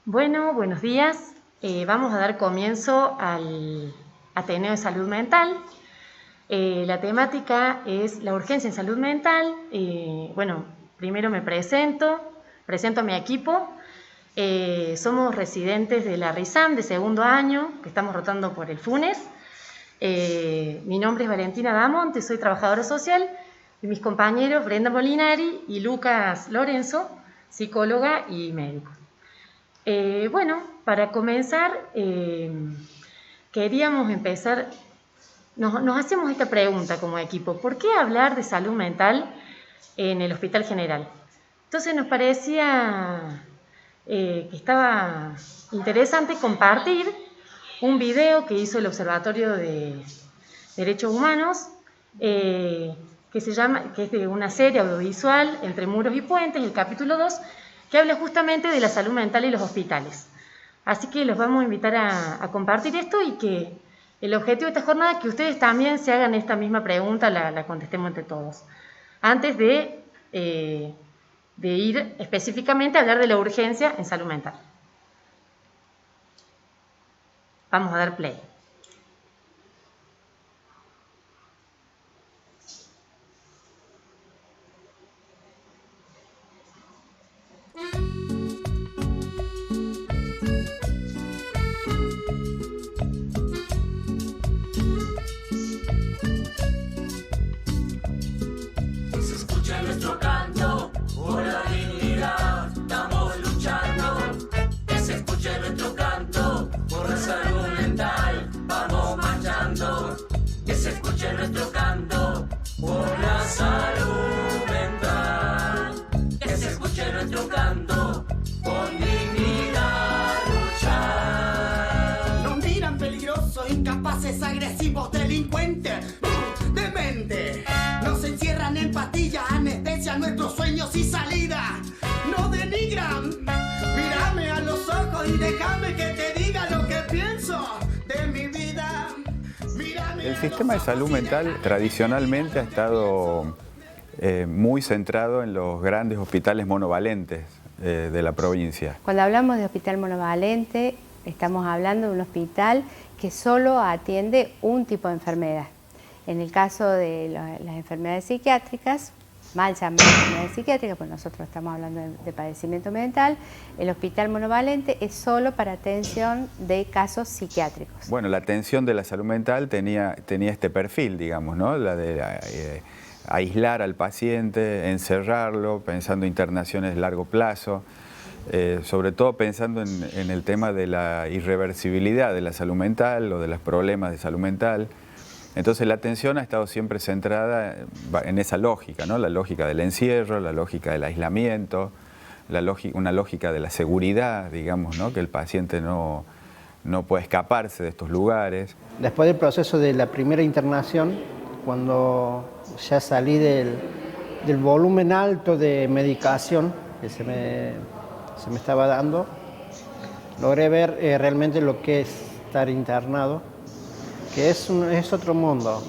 Bueno, buenos días. Vamos a dar comienzo al Ateneo de Salud Mental. La temática es la urgencia en salud mental. Bueno, primero me presento a mi equipo. Somos residentes de la RISAM de segundo año, que estamos rotando por el FUNES. Mi nombre es Valentina Damonte, soy trabajadora social, y mis compañeros Brenda Molinari y Lucas Lorenzo, psicóloga y médico. Bueno, para comenzar, queríamos empezar, nos hacemos esta pregunta como equipo: ¿por qué hablar de salud mental en el Hospital General? Entonces nos parecía que estaba interesante compartir un video que hizo el Observatorio de Derechos Humanos, que es de una serie audiovisual, Entre Muros y Puentes, el capítulo 2, que habla justamente de la salud mental y los hospitales. Así que los vamos a invitar a compartir esto, y que el objetivo de esta jornada es que ustedes también se hagan esta misma pregunta, la contestemos entre todos, antes de ir específicamente a hablar de la urgencia en salud mental. Vamos a dar play. Nuestro canto por la salud mental, que se escuche nuestro canto con dignidad luchar. Nos miran peligrosos, incapaces, agresivos, delincuentes, demente. Nos encierran en pastillas, anestesia nuestros sueños y salida. Nos denigran, mírame a los ojos y déjame que te diga lo que pienso de mi vida. El sistema de salud mental tradicionalmente ha estado muy centrado en los grandes hospitales monovalentes de la provincia. Cuando hablamos de hospital monovalente, estamos hablando de un hospital que solo atiende un tipo de enfermedad. En el caso de las enfermedades psiquiátricas, mal llamadas enfermedades psiquiátricas, pues nosotros estamos hablando de padecimiento mental, el hospital monovalente es solo para atención de casos psiquiátricos. Bueno, la atención de la salud mental tenía este perfil, digamos, ¿no? La de aislar al paciente, encerrarlo, pensando en internaciones de largo plazo, sobre todo pensando en el tema de la irreversibilidad de la salud mental o de los problemas de salud mental. Entonces la atención ha estado siempre centrada en esa lógica, ¿no? La lógica del encierro, la lógica del aislamiento, una lógica de la seguridad, digamos, ¿no? Que el paciente no puede escaparse de estos lugares. Después del proceso de la primera internación, cuando ya salí del volumen alto de medicación que se me estaba dando, logré ver realmente lo que es estar internado, que es otro mundo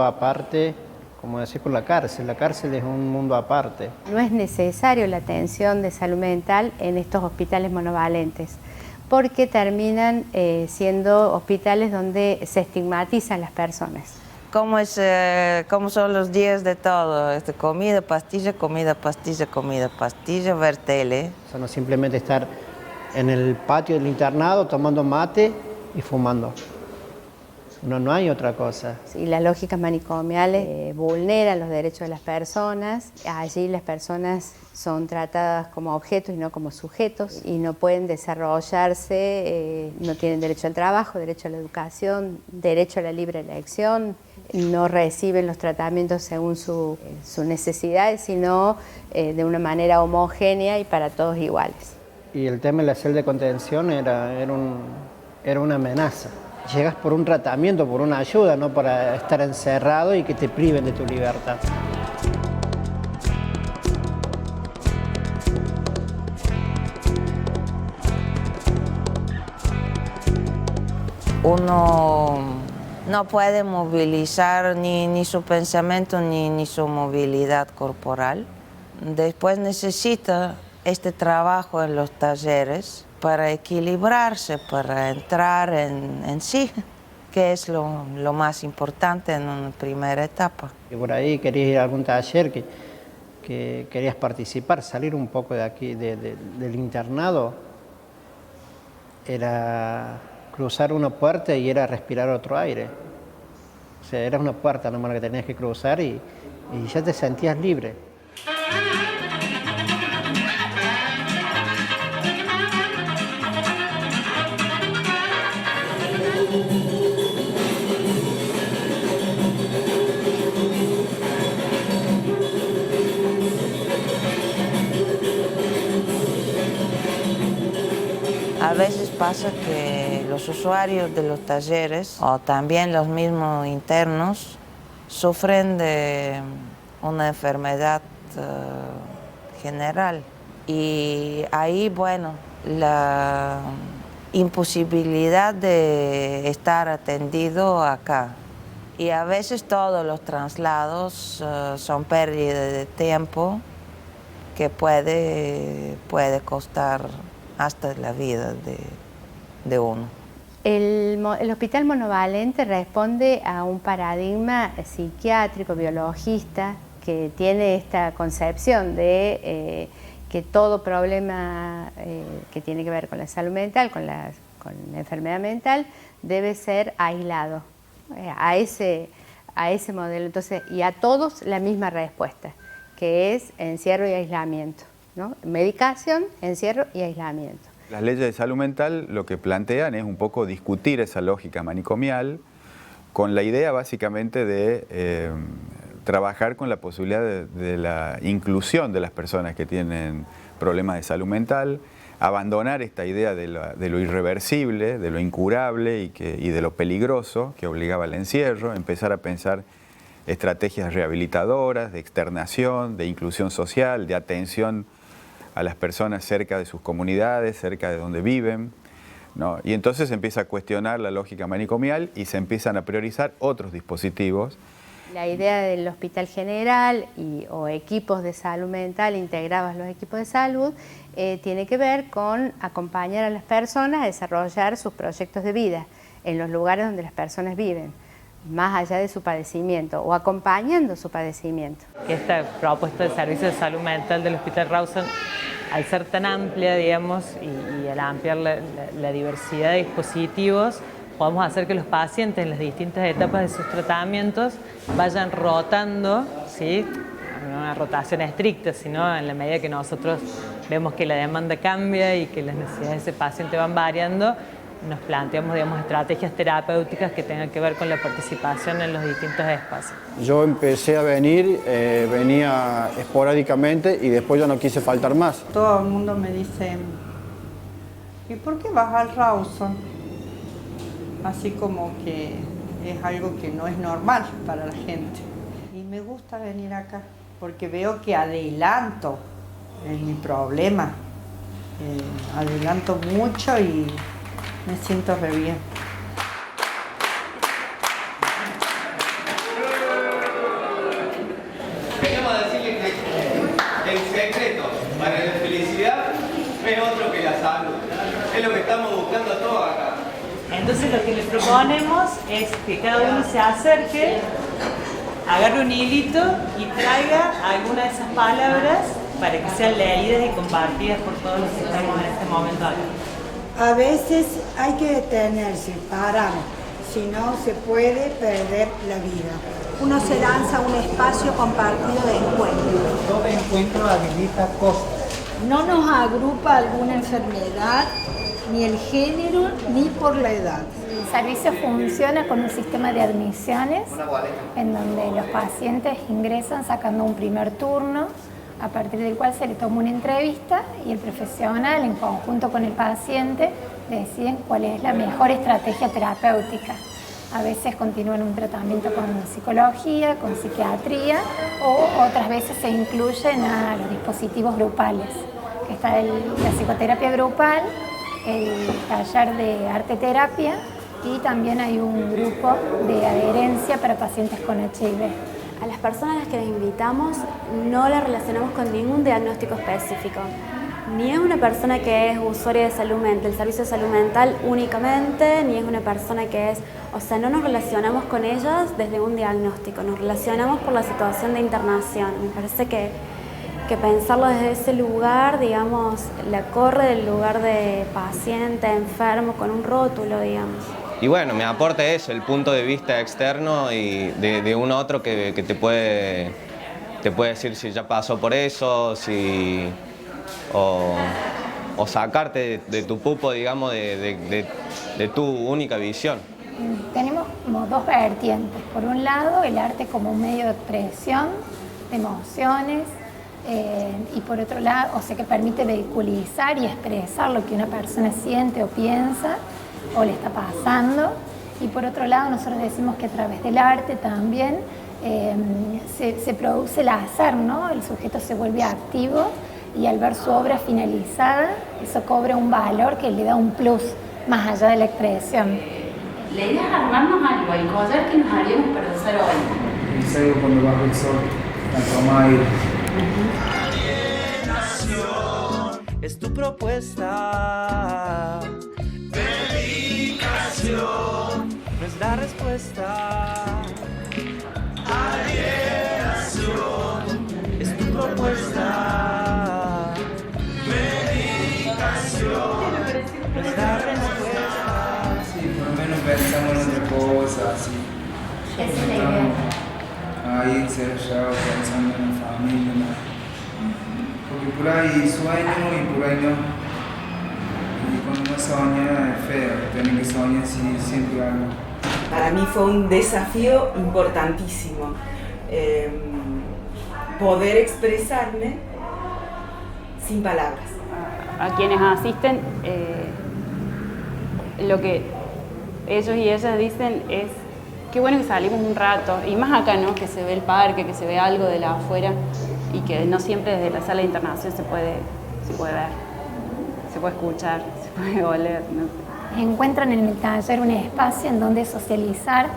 aparte, como decir, con la cárcel es un mundo aparte. No es necesario la atención de salud mental en estos hospitales monovalentes, porque terminan siendo hospitales donde se estigmatizan las personas. ¿Cómo son los días de todo? Comida, pastilla, comida, pastilla, comida, pastilla, ver tele. O sea, no simplemente estar en el patio del internado tomando mate y fumando. No hay otra cosa. Y las lógicas manicomiales vulneran los derechos de las personas. Allí las personas son tratadas como objetos y no como sujetos, y no pueden desarrollarse, no tienen derecho al trabajo, derecho a la educación, derecho a la libre elección, no reciben los tratamientos según sus necesidades, sino de una manera homogénea y para todos iguales. Y el tema de la celda de contención era una amenaza. llegas por un tratamiento, por una ayuda, no para estar encerrado y que te priven de tu libertad. Uno no puede movilizar ni su pensamiento ni su movilidad corporal. Después necesita este trabajo en los talleres para equilibrarse, para entrar en sí, que es lo más importante en una primera etapa. Y por ahí querías ir a algún taller que querías participar, salir un poco de aquí, del internado, era cruzar una puerta y era respirar otro aire. O sea, era una puerta nomás la que tenías que cruzar y ya te sentías libre. A veces pasa que los usuarios de los talleres o también los mismos internos sufren de una enfermedad general y ahí, bueno, la imposibilidad de estar atendido acá. Y a veces todos los traslados son pérdida de tiempo que puede costar hasta la vida de uno. El hospital monovalente responde a un paradigma psiquiátrico, biologista, que tiene esta concepción de que todo problema que tiene que ver con la salud mental, con la enfermedad mental, debe ser aislado a ese modelo. Entonces, y a todos la misma respuesta, que es encierro y aislamiento, ¿no? Medicación, encierro y aislamiento. Las leyes de salud mental lo que plantean es un poco discutir esa lógica manicomial con la idea básicamente de trabajar con la posibilidad de la inclusión de las personas que tienen problemas de salud mental, abandonar esta idea de lo irreversible, de lo incurable y de lo peligroso que obligaba al encierro, empezar a pensar estrategias rehabilitadoras, de externación, de inclusión social, de atención a las personas cerca de sus comunidades, cerca de donde viven, ¿no? Y entonces se empieza a cuestionar la lógica manicomial y se empiezan a priorizar otros dispositivos. La idea del hospital general o equipos de salud mental integrados a los equipos de salud tiene que ver con acompañar a las personas a desarrollar sus proyectos de vida en los lugares donde las personas viven, más allá de su padecimiento o acompañando su padecimiento. Esta propuesta de servicio de salud mental del Hospital Rawson, al ser tan amplia, digamos, y al ampliar la diversidad de dispositivos, podemos hacer que los pacientes en las distintas etapas de sus tratamientos vayan rotando, ¿sí? No una rotación estricta, sino en la medida que nosotros vemos que la demanda cambia y que las necesidades de ese paciente van variando, nos planteamos, digamos, estrategias terapéuticas que tengan que ver con la participación en los distintos espacios. Yo empecé a venir, venía esporádicamente y después ya no quise faltar más. Todo el mundo me dice, ¿y por qué vas al Rawson? Así como que es algo que no es normal para la gente. Y me gusta venir acá porque veo que adelanto en mi problema. Adelanto mucho y me siento re bien. Queremos decirles que el secreto para la felicidad es otro que la salud. Es lo que estamos buscando todos acá. Entonces lo que le proponemos es que cada uno se acerque, agarre un hilito y traiga alguna de esas palabras para que sean leídas y compartidas por todos los que estamos en este momento acá. A veces hay que detenerse, parar, si no se puede perder la vida. Uno se lanza a un espacio compartido de encuentro. Todo encuentro habilita cosas. No nos agrupa alguna enfermedad, ni el género, ni por la edad. El servicio funciona con un sistema de admisiones en donde los pacientes ingresan sacando un primer turno, a partir del cual se le toma una entrevista y el profesional, en conjunto con el paciente, deciden cuál es la mejor estrategia terapéutica. A veces continúan un tratamiento con psicología, con psiquiatría, o otras veces se incluyen a los dispositivos grupales, que está la psicoterapia grupal, el taller de arte terapia, y también hay un grupo de adherencia para pacientes con HIV. A las personas a las que les invitamos no las relacionamos con ningún diagnóstico específico. Ni es una persona que es usuaria de salud mental, del servicio de salud mental únicamente, ni es una persona que es... O sea, no nos relacionamos con ellas desde un diagnóstico, nos relacionamos por la situación de internación. Me parece que pensarlo desde ese lugar, digamos, la corre del lugar de paciente, enfermo, con un rótulo, digamos. Y bueno, me aporta eso, el punto de vista externo y de un otro que te puede decir si ya pasó por eso, o sacarte de tu pupo, digamos, de tu única visión. Tenemos como dos vertientes. Por un lado, el arte como un medio de expresión de emociones, y por otro lado, o sea, que permite vehiculizar y expresar lo que una persona siente o piensa o le está pasando. Y por otro lado, nosotros decimos que a través del arte también se produce el hacer, ¿no? El sujeto se vuelve activo y al ver su obra finalizada, eso cobra un valor que le da un plus más allá de la expresión. La idea es armarnos algo, el collar que nos haríamos para usar hoy. El cielo cuando baja el sol, la toma aire. Es tu propuesta. Dedicación no es la respuesta. Alienación es tu propuesta. Medicación no es la respuesta. Sí, por lo menos pensamos en otra cosa, así. Esa es la idea. Ahí encerrado pensando en la familia, ¿no? Porque por ahí sueño y por ahí no. Y cuando uno sueña es feo, tiene que soñar siempre algo. Para mí fue un desafío importantísimo poder expresarme sin palabras. A quienes asisten, lo que ellos y ellas dicen es qué bueno que salimos un rato, y más acá, ¿no? Que se ve el parque, que se ve algo de la afuera y que no siempre desde la sala de internación se puede ver, se puede escuchar, se puede oler, no sé. Encuentran en el taller un espacio en donde socializar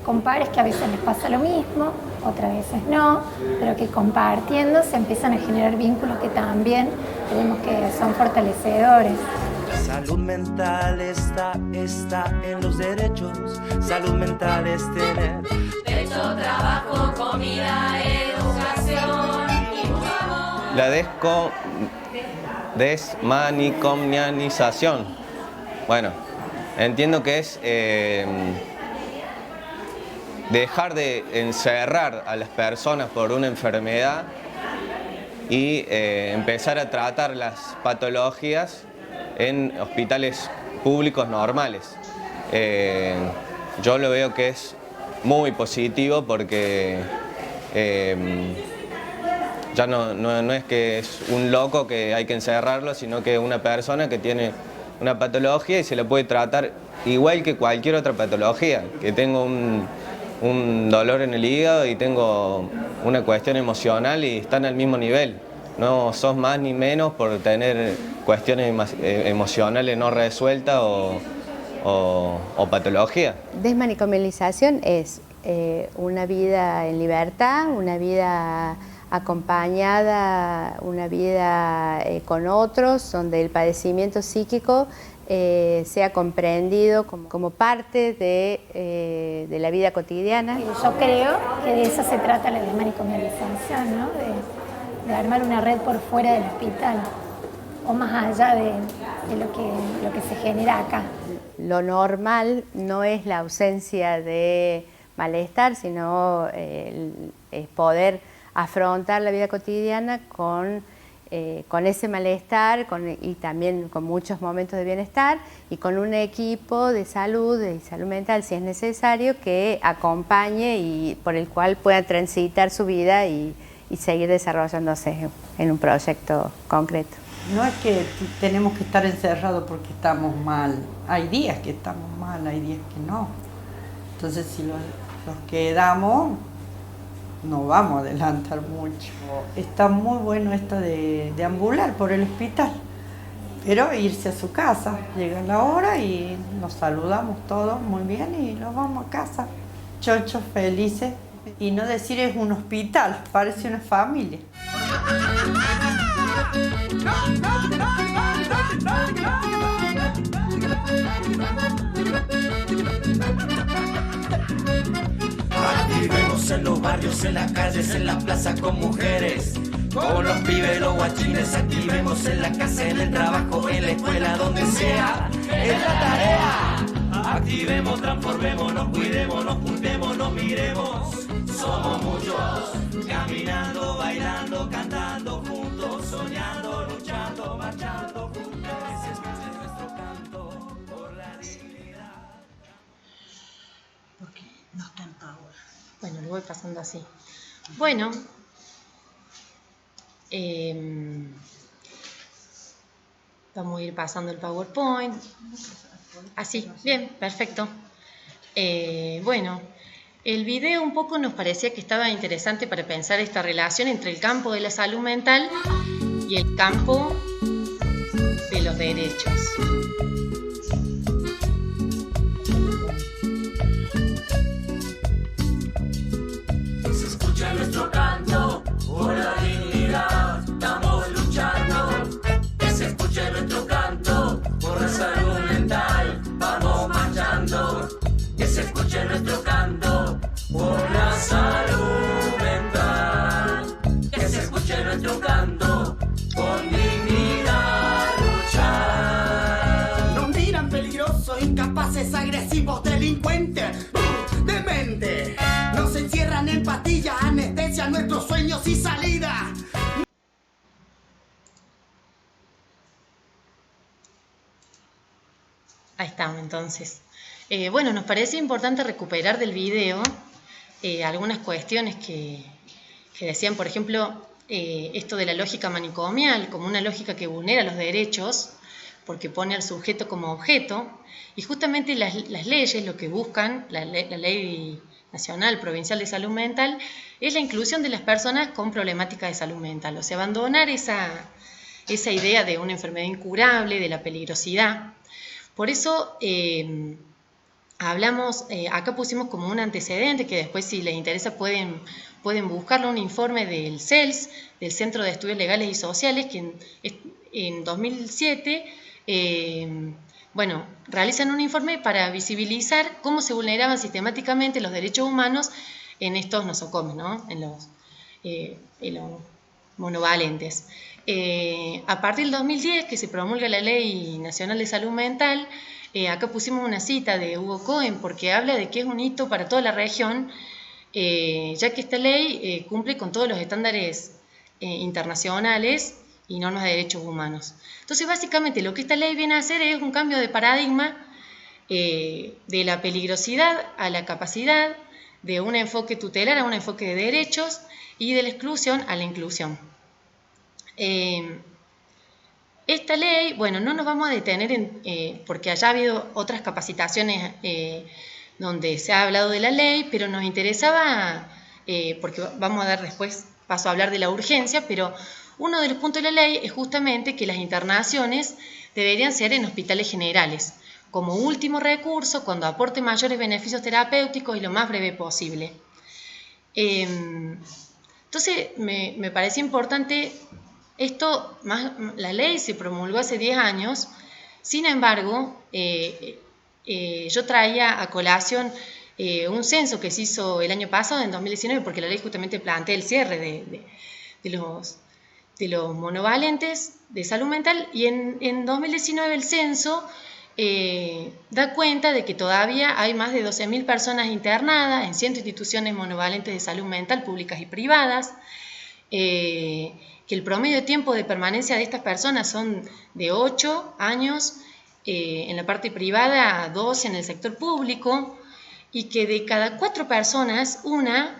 con pares que a veces les pasa lo mismo, otras veces no, pero que compartiendo se empiezan a generar vínculos que también creemos que son fortalecedores. Salud mental está en los derechos. Salud mental es tener techo, trabajo, comida, educación y mucho amor. La desmanicomialización. Bueno, entiendo que es dejar de encerrar a las personas por una enfermedad y empezar a tratar las patologías en hospitales públicos normales. Yo lo veo que es muy positivo porque ya no es que es un loco que hay que encerrarlo, sino que es una persona que tiene una patología y se la puede tratar igual que cualquier otra patología. Que tengo un dolor en el hígado y tengo una cuestión emocional y están al mismo nivel. No sos más ni menos por tener cuestiones emocionales no resueltas o patología. Desmanicomialización es una vida en libertad, una vida acompañada, una vida con otros, donde el padecimiento psíquico sea comprendido como parte de la vida cotidiana. Yo creo que de eso se trata la desmanicomialización, ¿no? De armar una red por fuera del hospital o más allá de lo que se genera acá. Lo normal no es la ausencia de malestar, sino es poder afrontar la vida cotidiana con ese malestar y también con muchos momentos de bienestar y con un equipo de salud y salud mental, si es necesario, que acompañe y por el cual puedan transitar su vida y seguir desarrollándose en un proyecto concreto. No es que tenemos que estar encerrados porque estamos mal. Hay días que estamos mal, hay días que no. Entonces, si los quedamos, no vamos a adelantar mucho. Está muy bueno esto de deambular por el hospital, pero irse a su casa. Llega la hora y nos saludamos todos muy bien y nos vamos a casa. Chochos, felices. Y no decir es un hospital, parece una familia. Activemos en los barrios, en las calles, en las plazas con mujeres, con los pibes, los guachines. Activemos en la casa, en el trabajo, en la escuela, donde sea, en la tarea. Activemos, transformémonos, cuidémonos, juntémonos, miremos. Somos muchos, caminando, bailando, cantando juntos, soñando, luchando, marchando juntos. Ese es nuestro canto por la dignidad. Porque no está en power. Bueno, lo voy pasando así. Bueno, vamos a ir pasando el PowerPoint. Así, bien, perfecto. Bueno, el video un poco nos parecía que estaba interesante para pensar esta relación entre el campo de la salud mental y el campo de los derechos. Se escucha nuestro canto por la dignidad, estamos luchando. Que se escuche nuestro canto por la salud mental, vamos marchando. Que se escuche nuestro canto por la salud mental. Que se escuche nuestro canto con dignidad luchar. Nos miran peligrosos, incapaces, agresivos, delincuentes, demente. Nos encierran en pastillas, anestesia nuestros sueños y salida. Ahí estamos entonces. Bueno, nos parece importante recuperar del video algunas cuestiones que decían, por ejemplo, esto de la lógica manicomial como una lógica que vulnera los derechos porque pone al sujeto como objeto, y justamente las leyes lo que buscan, la ley nacional, provincial de salud mental, es la inclusión de las personas con problemática de salud mental, o sea, abandonar esa idea de una enfermedad incurable, de la peligrosidad. Por eso hablamos, acá pusimos como un antecedente, que después si les interesa pueden buscarlo, un informe del CELS, del Centro de Estudios Legales y Sociales, que en 2007, bueno, realizan un informe para visibilizar cómo se vulneraban sistemáticamente los derechos humanos en estos nosocomios, ¿no? En los monovalentes. A partir del 2010, que se promulga la Ley Nacional de Salud Mental, acá pusimos una cita de Hugo Cohen porque habla de que es un hito para toda la región, ya que esta ley cumple con todos los estándares internacionales y normas de derechos humanos. Entonces, básicamente, lo que esta ley viene a hacer es un cambio de paradigma de la peligrosidad a la capacidad, de un enfoque tutelar a un enfoque de derechos y de la exclusión a la inclusión. Esta ley, bueno, no nos vamos a detener porque haya habido otras capacitaciones donde se ha hablado de la ley, pero nos interesaba, porque vamos a dar después paso a hablar de la urgencia, pero uno de los puntos de la ley es justamente que las internaciones deberían ser en hospitales generales, como último recurso, cuando aporte mayores beneficios terapéuticos y lo más breve posible. Entonces, me parece importante esto, la ley se promulgó hace 10 años, sin embargo, yo traía a colación un censo que se hizo el año pasado, en 2019, porque la ley justamente plantea el cierre de los monovalentes de salud mental, y en 2019 el censo da cuenta de que todavía hay más de 12.000 personas internadas en 100 instituciones monovalentes de salud mental públicas y privadas, que el promedio de tiempo de permanencia de estas personas son de 8 años en la parte privada, 12 en el sector público, y que de cada 4 personas, una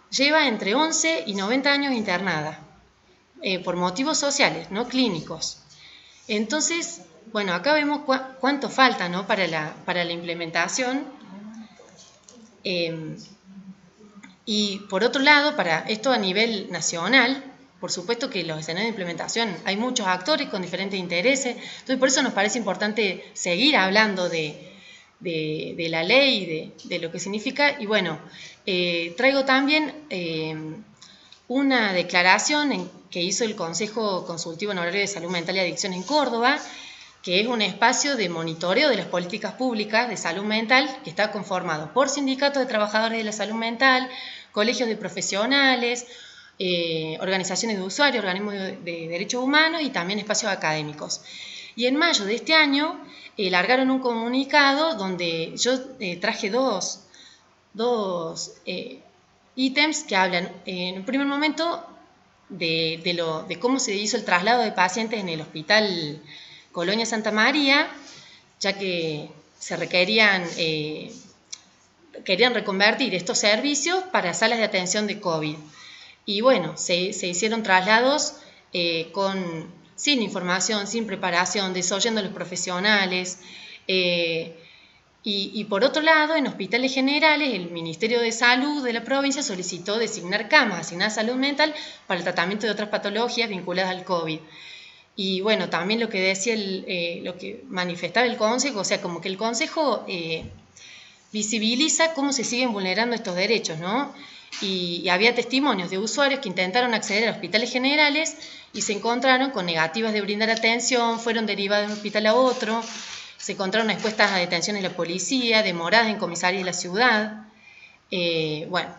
lleva entre 11 y 90 años internada. por motivos sociales, no clínicos. Entonces, bueno, acá vemos cuánto falta, ¿no?, para la implementación. Y por otro lado, para esto a nivel nacional, por supuesto que los escenarios de implementación hay muchos actores con diferentes intereses, entonces por eso nos parece importante seguir hablando de la ley, de lo que significa. Y bueno, traigo también una declaración que hizo el Consejo Consultivo en Horario de Salud Mental y Adicción en Córdoba, que es un espacio de monitoreo de las políticas públicas de salud mental que está conformado por sindicatos de trabajadores de la salud mental, colegios de profesionales, organizaciones de usuarios, organismos de derechos humanos y también espacios académicos. Y en mayo de este año largaron un comunicado donde yo traje dos ítems que hablan en un primer momento de cómo se hizo el traslado de pacientes en el Hospital Colonia Santa María, ya que se querían reconvertir estos servicios para salas de atención de COVID. Y bueno, se hicieron traslados sin información, sin preparación, desoyendo a los profesionales. Y por otro lado, en hospitales generales, el Ministerio de Salud de la provincia solicitó designar camas asignadas a salud mental para el tratamiento de otras patologías vinculadas al COVID. Y bueno, también lo que decía, lo que manifestaba el Consejo, o sea, como que el Consejo visibiliza cómo se siguen vulnerando estos derechos, ¿no? Y había testimonios de usuarios que intentaron acceder a hospitales generales y se encontraron con negativas de brindar atención, fueron derivados de un hospital a otro, se encontraron expuestas a detenciones de la policía, demoradas en comisarías de la ciudad. Bueno,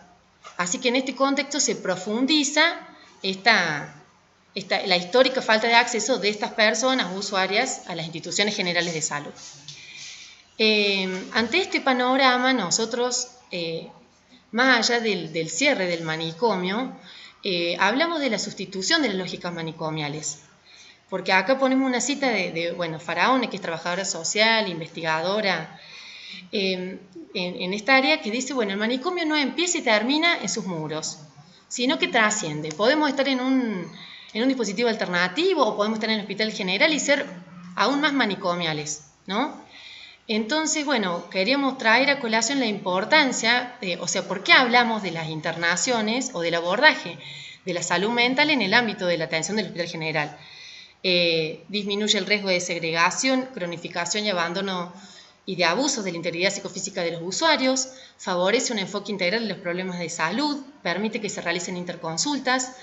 así que en este contexto se profundiza la histórica falta de acceso de estas personas usuarias a las instituciones generales de salud. Ante este panorama, nosotros, más allá del cierre del manicomio, hablamos de la sustitución de las lógicas manicomiales, porque acá ponemos una cita de Faraone, que es trabajadora social, investigadora en esta área, que dice, bueno, el manicomio no empieza y termina en sus muros, sino que trasciende. Podemos estar en un dispositivo alternativo o podemos estar en el hospital general y ser aún más manicomiales, ¿no? Entonces, bueno, queríamos traer a colación la importancia, ¿por qué hablamos de las internaciones o del abordaje de la salud mental en el ámbito de la atención del hospital general? Disminuye el riesgo de segregación, cronificación y abandono y de abusos de la integridad psicofísica de los usuarios, favorece un enfoque integral de los problemas de salud, permite que se realicen interconsultas,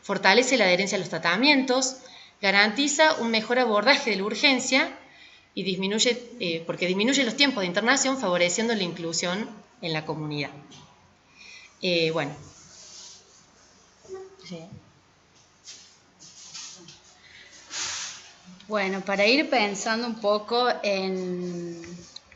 fortalece la adherencia a los tratamientos, garantiza un mejor abordaje de la urgencia y porque disminuye los tiempos de internación, favoreciendo la inclusión en la comunidad. Bueno. Sí. Bueno, para ir pensando un poco en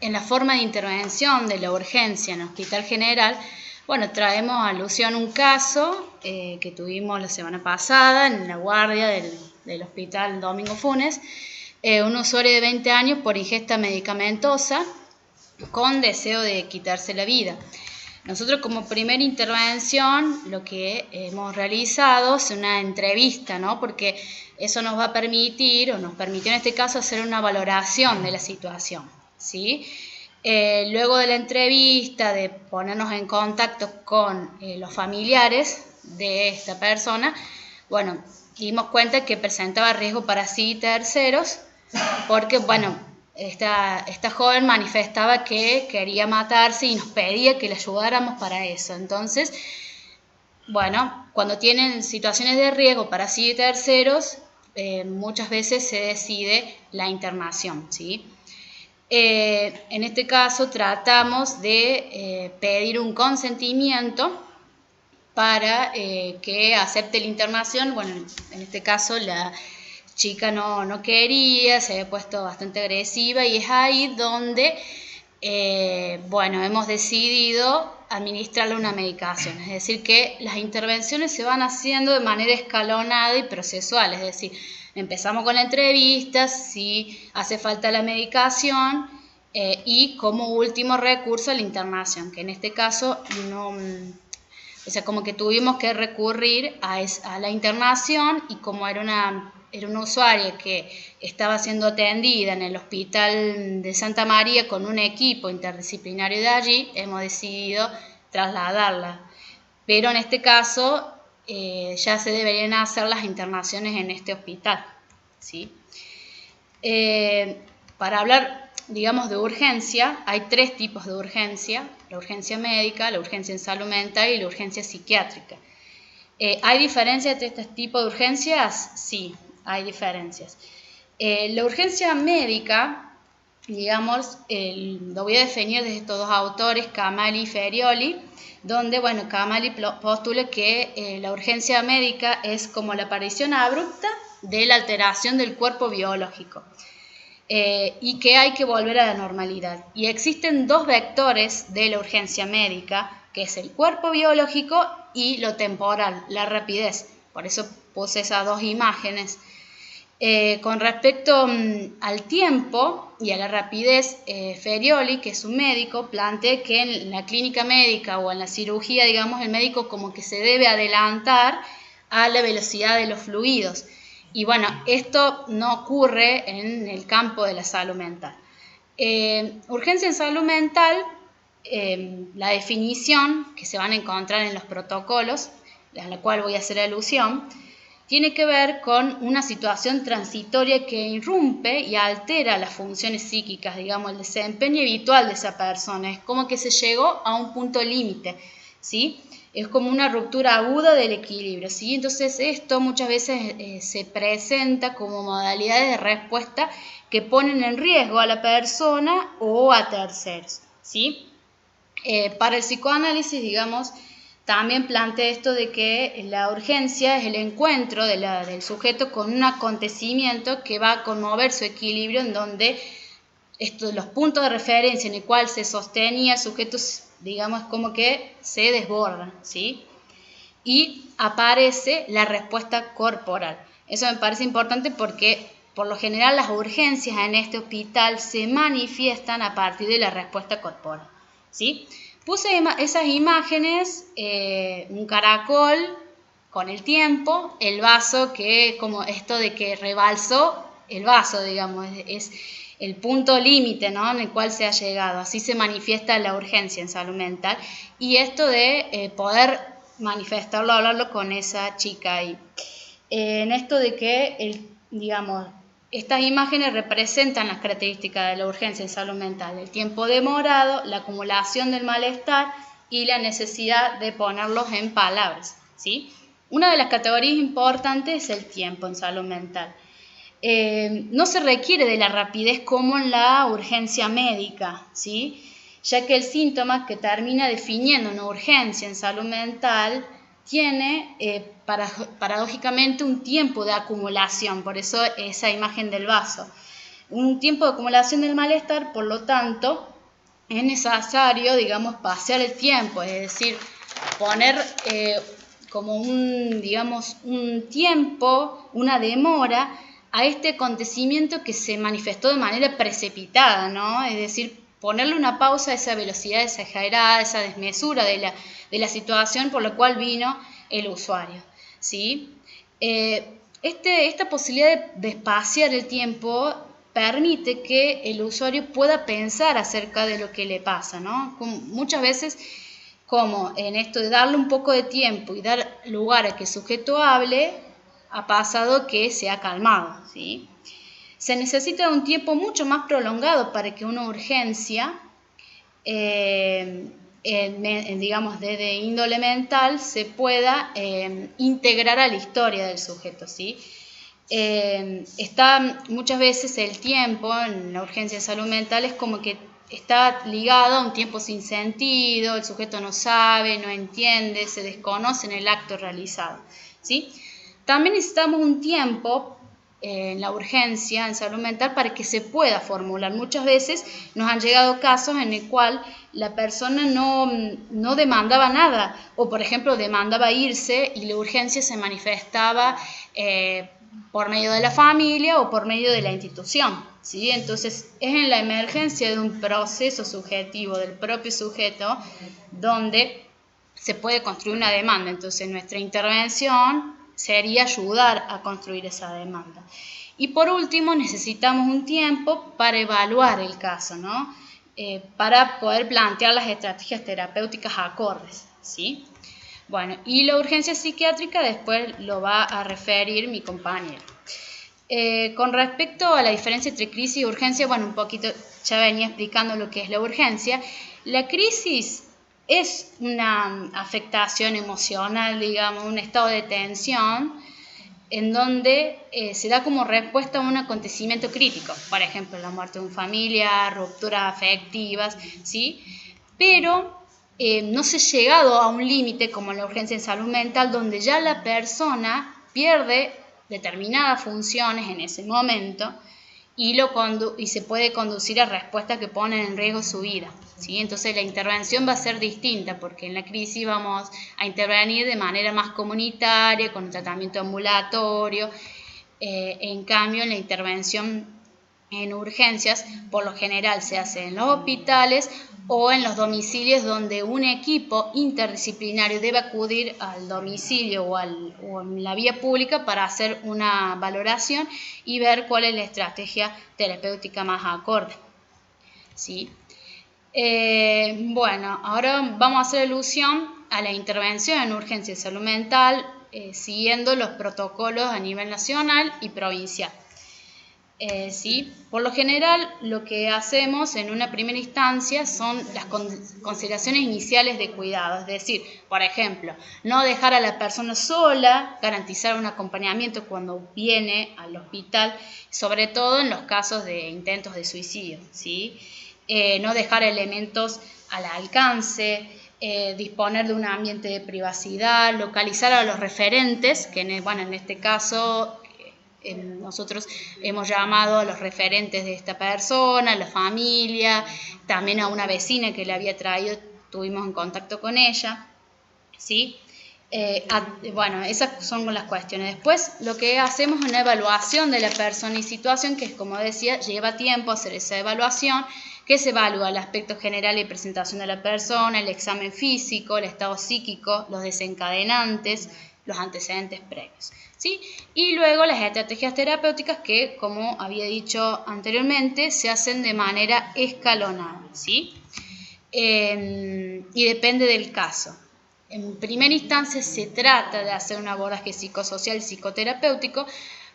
la forma de intervención de la urgencia en el Hospital General, bueno, traemos a alusión un caso que tuvimos la semana pasada en la guardia del Hospital Domingo Funes, un usuario de 20 años por ingesta medicamentosa con deseo de quitarse la vida. Nosotros como primera intervención lo que hemos realizado es una entrevista, ¿no? Porque eso nos va a permitir, o nos permitió en este caso, hacer una valoración de la situación, ¿sí? Luego de la entrevista, de ponernos en contacto con los familiares de esta persona, bueno, dimos cuenta que presentaba riesgo para sí y terceros, porque, bueno, esta joven manifestaba que quería matarse y nos pedía que le ayudáramos para eso. Entonces, bueno, cuando tienen situaciones de riesgo para sí y terceros, muchas veces se decide la internación, ¿sí? En este caso tratamos de pedir un consentimiento para que acepte la internación. Bueno, en este caso la chica no quería, se había puesto bastante agresiva y es ahí donde, bueno, hemos decidido administrarle una medicación. Es decir, que las intervenciones se van haciendo de manera escalonada y procesual, es decir, empezamos con la entrevista, si hace falta la medicación y como último recurso la internación, que en este caso O sea, como que tuvimos que recurrir a la internación, y como era una usuaria que estaba siendo atendida en el hospital de Santa María con un equipo interdisciplinario de allí, hemos decidido trasladarla. Pero en este caso ya se deberían hacer las internaciones en este hospital, ¿sí? Para hablar, digamos, de urgencia, hay 3 tipos de urgencia: la urgencia médica, la urgencia en salud mental y la urgencia psiquiátrica. ¿Hay diferencias entre estos tipos de urgencias? Sí, hay diferencias. La urgencia médica, digamos, lo voy a definir desde estos 2 autores, Camali y Ferioli, donde, bueno, Camali postula que la urgencia médica es como la aparición abrupta de la alteración del cuerpo biológico, y que hay que volver a la normalidad. Y existen 2 vectores de la urgencia médica, que es el cuerpo biológico y lo temporal, la rapidez. Por eso puse esas 2 imágenes. Con respecto al tiempo y a la rapidez, Ferioli, que es un médico, plantea que en la clínica médica o en la cirugía, digamos, el médico como que se debe adelantar a la velocidad de los fluidos. Y bueno, esto no ocurre en el campo de la salud mental. Urgencia en salud mental, la definición que se van a encontrar en los protocolos, a la cual voy a hacer alusión, tiene que ver con una situación transitoria que irrumpe y altera las funciones psíquicas, digamos, el desempeño habitual de esa persona. Es como que se llegó a un punto límite, ¿sí? Es como una ruptura aguda del equilibrio, ¿sí? Entonces esto muchas veces se presenta como modalidades de respuesta que ponen en riesgo a la persona o a terceros, ¿sí? Para el psicoanálisis, digamos, también plantea esto de que la urgencia es el encuentro del sujeto con un acontecimiento que va a conmover su equilibrio, en donde los puntos de referencia en el cual se sostenía el sujeto, digamos, como que se desbordan, ¿sí? Y aparece la respuesta corporal. Eso me parece importante porque, por lo general, las urgencias en este hospital se manifiestan a partir de la respuesta corporal, ¿sí? Puse esas imágenes, un caracol con el tiempo, el vaso, que como esto de que rebalsó el vaso, digamos, es el punto límite, ¿no?, en el cual se ha llegado. Así se manifiesta la urgencia en salud mental, y esto de poder manifestarlo, hablarlo con esa chica ahí. En esto de que, digamos, estas imágenes representan las características de la urgencia en salud mental: el tiempo demorado, la acumulación del malestar y la necesidad de ponerlos en palabras, ¿sí? Una de las categorías importantes es el tiempo en salud mental. No se requiere de la rapidez como en la urgencia médica, ¿sí?, ya que el síntoma que termina definiendo una urgencia en salud mental tiene paradójicamente un tiempo de acumulación. Por eso esa imagen del vaso, un tiempo de acumulación del malestar. Por lo tanto, es necesario, digamos, pasear el tiempo, es decir, poner como un tiempo, una demora a este acontecimiento que se manifestó de manera precipitada, ¿no? Es decir, ponerle una pausa a esa velocidad exagerada, esa desmesura de la situación por la cual vino el usuario, ¿sí? Esta posibilidad de espaciar el tiempo permite que el usuario pueda pensar acerca de lo que le pasa, ¿no? Muchas veces, como en esto de darle un poco de tiempo y dar lugar a que el sujeto hable, ha pasado que se ha calmado, ¿sí? Se necesita un tiempo mucho más prolongado para que una urgencia, digamos, desde índole mental, se pueda integrar a la historia del sujeto, ¿sí? Está muchas veces el tiempo en la urgencia de salud mental es como que está ligado a un tiempo sin sentido, el sujeto no sabe, no entiende, se desconoce en el acto realizado, ¿sí? También necesitamos un tiempo en la urgencia en salud mental para que se pueda formular. Muchas veces nos han llegado casos en el cual la persona no demandaba nada, o por ejemplo demandaba irse y la urgencia se manifestaba por medio de la familia o por medio de la institución, ¿sí? Entonces es en la emergencia de un proceso subjetivo del propio sujeto donde se puede construir una demanda. Entonces nuestra intervención sería ayudar a construir esa demanda. Y por último, necesitamos un tiempo para evaluar el caso, ¿no? Para poder plantear las estrategias terapéuticas acordes, ¿sí? Bueno, y la urgencia psiquiátrica después lo va a referir mi compañero. Con respecto a la diferencia entre crisis y urgencia, bueno, un poquito ya venía explicando lo que es la urgencia. La crisis es una afectación emocional, digamos, un estado de tensión en donde se da como respuesta a un acontecimiento crítico, por ejemplo, la muerte de un familiar, rupturas afectivas, ¿sí? Pero no se ha llegado a un límite como la urgencia en salud mental, donde ya la persona pierde determinadas funciones en ese momento y se puede conducir a respuestas que ponen en riesgo su vida, ¿sí? Entonces la intervención va a ser distinta, porque en la crisis vamos a intervenir de manera más comunitaria, con un tratamiento ambulatorio. En cambio, en la intervención en urgencias, por lo general se hace en los hospitales o en los domicilios, donde un equipo interdisciplinario debe acudir al domicilio o en la vía pública para hacer una valoración y ver cuál es la estrategia terapéutica más acorde, ¿sí? Bueno, ahora vamos a hacer alusión a la intervención en urgencia de salud mental, siguiendo los protocolos a nivel nacional y provincial. ¿Sí? Por lo general, lo que hacemos en una primera instancia son las consideraciones iniciales de cuidado, es decir, por ejemplo, no dejar a la persona sola, garantizar un acompañamiento cuando viene al hospital, sobre todo en los casos de intentos de suicidio, ¿sí? No dejar elementos al alcance, disponer de un ambiente de privacidad, localizar a los referentes, que en este caso nosotros hemos llamado a los referentes de esta persona, a la familia, también a una vecina que le había traído, tuvimos en contacto con ella, ¿sí? Esas son las cuestiones. Después lo que hacemos es una evaluación de la persona y situación, que es, como decía, lleva tiempo hacer esa evaluación, que se evalúa el aspecto general y presentación de la persona, el examen físico, el estado psíquico, los desencadenantes, los antecedentes previos, ¿sí? Y luego las estrategias terapéuticas que, como había dicho anteriormente, se hacen de manera escalonada, ¿sí? Y depende del caso. En primera instancia se trata de hacer un abordaje psicosocial y psicoterapéutico.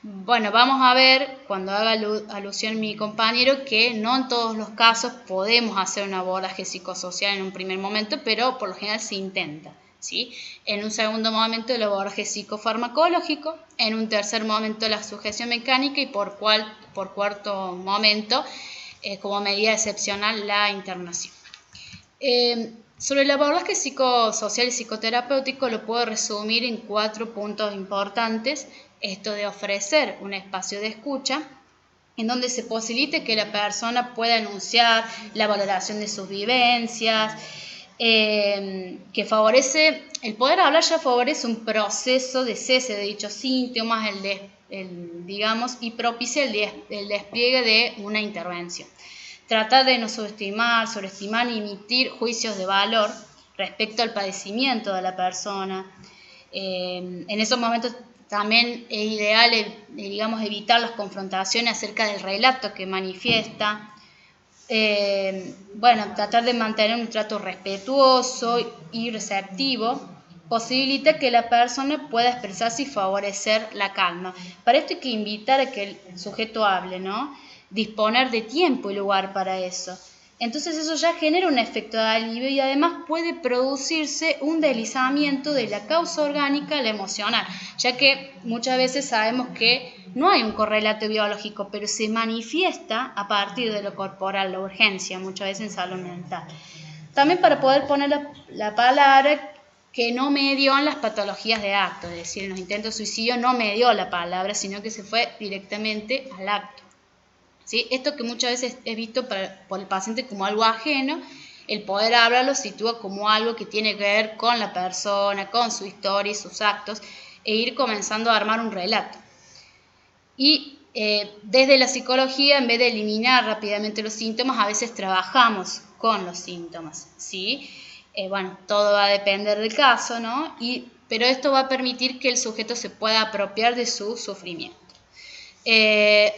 Bueno, vamos a ver, cuando haga alusión mi compañero, que no en todos los casos podemos hacer un abordaje psicosocial en un primer momento, pero por lo general se intenta, ¿sí? En un segundo momento el abordaje psicofarmacológico, en un tercer momento la sujeción mecánica y por cuarto momento, como medida excepcional, la internación. Sobre el abordaje psicosocial y psicoterapéutico lo puedo resumir en 4 puntos importantes. Esto de ofrecer un espacio de escucha en donde se posibilite que la persona pueda enunciar la valoración de sus vivencias, que favorece, el poder hablar ya favorece un proceso de cese de dichos síntomas, y propicia el despliegue de una intervención. Tratar de no sobreestimar ni emitir juicios de valor respecto al padecimiento de la persona. En esos momentos también es ideal, evitar las confrontaciones acerca del relato que manifiesta. Tratar de mantener un trato respetuoso y receptivo posibilita que la persona pueda expresarse y favorecer la calma. Para esto hay que invitar a que el sujeto hable, ¿no? Disponer de tiempo y lugar para eso. Entonces eso ya genera un efecto de alivio y además puede producirse un deslizamiento de la causa orgánica a la emocional, ya que muchas veces sabemos que no hay un correlato biológico, pero se manifiesta a partir de lo corporal, la urgencia, muchas veces en salud mental. También para poder poner la palabra que no medió en las patologías de acto, es decir, en los intentos de suicidio no medió la palabra, sino que se fue directamente al acto. ¿Sí? Esto que muchas veces es visto por el paciente como algo ajeno, el poder hablarlo sitúa como algo que tiene que ver con la persona, con su historia y sus actos, e ir comenzando a armar un relato. Y desde la psicología, en vez de eliminar rápidamente los síntomas, a veces trabajamos con los síntomas, ¿sí? Bueno, todo va a depender del caso, ¿no? Pero esto va a permitir que el sujeto se pueda apropiar de su sufrimiento.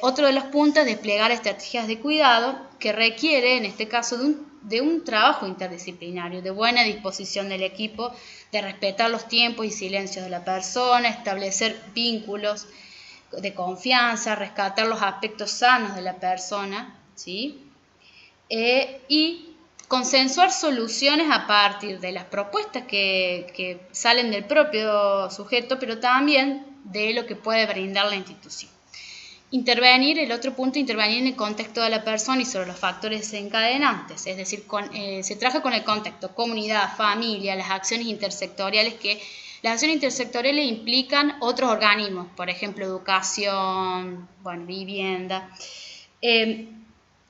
Otro de los puntos es desplegar estrategias de cuidado que requiere, en este caso, de un trabajo interdisciplinario, de buena disposición del equipo, de respetar los tiempos y silencios de la persona, establecer vínculos de confianza, rescatar los aspectos sanos de la persona, ¿sí? Y consensuar soluciones a partir de las propuestas que salen del propio sujeto, pero también de lo que puede brindar la institución. El otro punto, intervenir en el contexto de la persona y sobre los factores desencadenantes, es decir, se trabaja con el contexto, comunidad, familia, las acciones intersectoriales las acciones intersectoriales implican otros organismos, por ejemplo, educación, vivienda.